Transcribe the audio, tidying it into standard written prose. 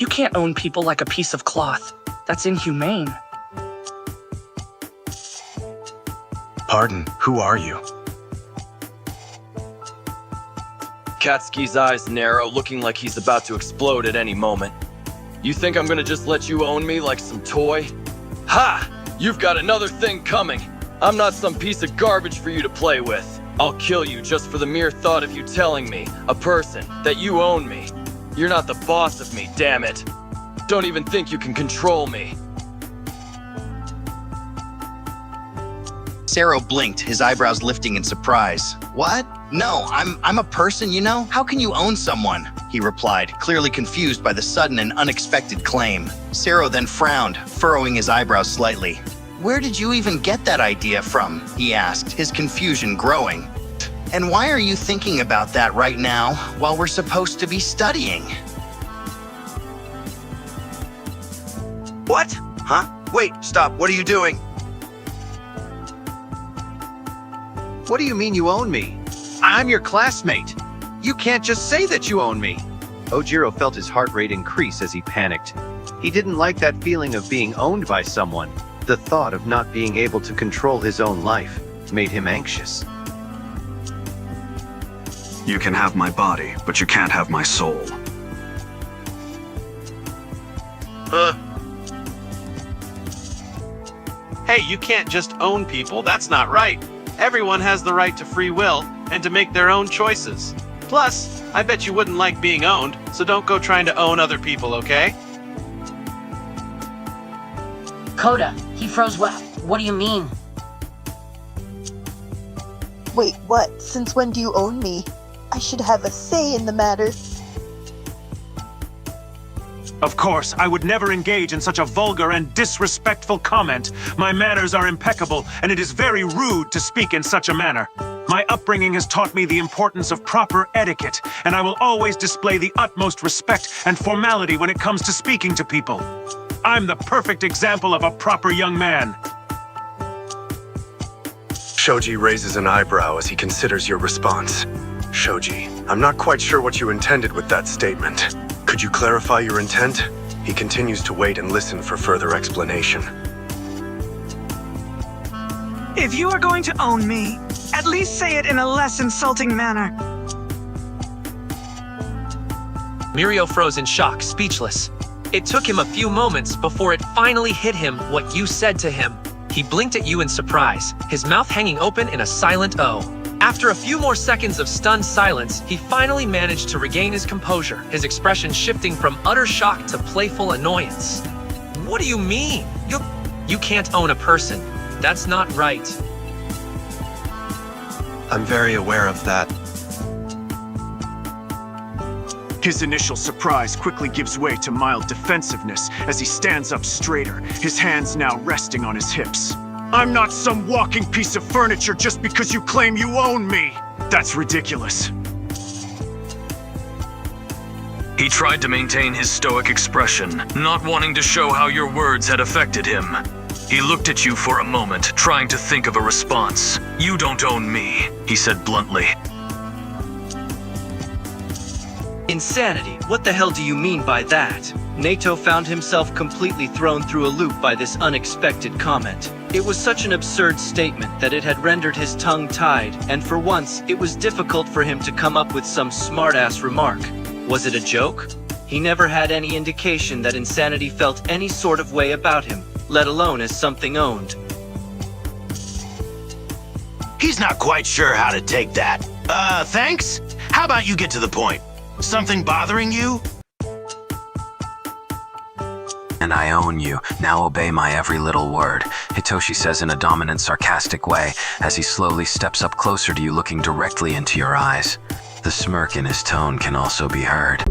You can't own people like a piece of cloth. That's inhumane. Pardon, who are you? Katsuki's eyes narrow, looking like he's about to explode at any moment. You think I'm gonna just let you own me like some toy? Ha! You've got another thing coming. I'm not some piece of garbage for you to play with. I'll kill you just for the mere thought of you telling me, a person, that you own me. You're not the boss of me, damn it. Don't even think you can control me. Sero blinked, his eyebrows lifting in surprise. What? No, I'm a person, you know? How can you own someone? He replied, clearly confused by the sudden and unexpected claim. Sero then frowned, furrowing his eyebrows slightly. Where did you even get that idea from? He asked, his confusion growing. And why are you thinking about that right now, while we're supposed to be studying? What? Huh? Wait, stop, what are you doing? What do you mean you own me? I'm your classmate. You can't just say that you own me. Ojiro felt his heart rate increase as he panicked. He didn't like that feeling of being owned by someone. The thought of not being able to control his own life made him anxious. You can have my body, but you can't have my soul. Hey, you can't just own people, that's not right. Everyone has the right to free will and to make their own choices. Plus, I bet you wouldn't like being owned, so don't go trying to own other people, okay? Koda, he froze well. What do you mean? Wait, what? Since when do you own me? I should have a say in the matter. Of course, I would never engage in such a vulgar and disrespectful comment. My manners are impeccable, and it is very rude to speak in such a manner. My upbringing has taught me the importance of proper etiquette, and I will always display the utmost respect and formality when it comes to speaking to people. I'm the perfect example of a proper young man. Shoji raises an eyebrow as he considers your response. Shoji, I'm not quite sure what you intended with that statement. Could you clarify your intent? He continues to wait and listen for further explanation. If you are going to own me, at least say it in a less insulting manner. Mirio froze in shock, speechless. It took him a few moments before it finally hit him what you said to him. He blinked at you in surprise, his mouth hanging open in a silent O. After a few more seconds of stunned silence, he finally managed to regain his composure, his expression shifting from utter shock to playful annoyance. What do you mean? You can't own a person. That's not right. I'm very aware of that. His initial surprise quickly gives way to mild defensiveness as he stands up straighter, his hands now resting on his hips. I'm not some walking piece of furniture just because you claim you own me. That's ridiculous. He tried to maintain his stoic expression, not wanting to show how your words had affected him. He looked at you for a moment, trying to think of a response. You don't own me, he said bluntly. Insanity. What the hell do you mean by that? Neito found himself completely thrown through a loop by this unexpected comment. It was such an absurd statement that it had rendered his tongue tied, and for once, it was difficult for him to come up with some smart-ass remark. Was it a joke? He never had any indication that Insanity felt any sort of way about him, let alone as something owned. He's not quite sure how to take that. Thanks? How about you get to the point? Something bothering you? And I own you. Now obey my every little word, Hitoshi says in a dominant, sarcastic way as he slowly steps up closer to you, looking directly into your eyes. The smirk in his tone can also be heard.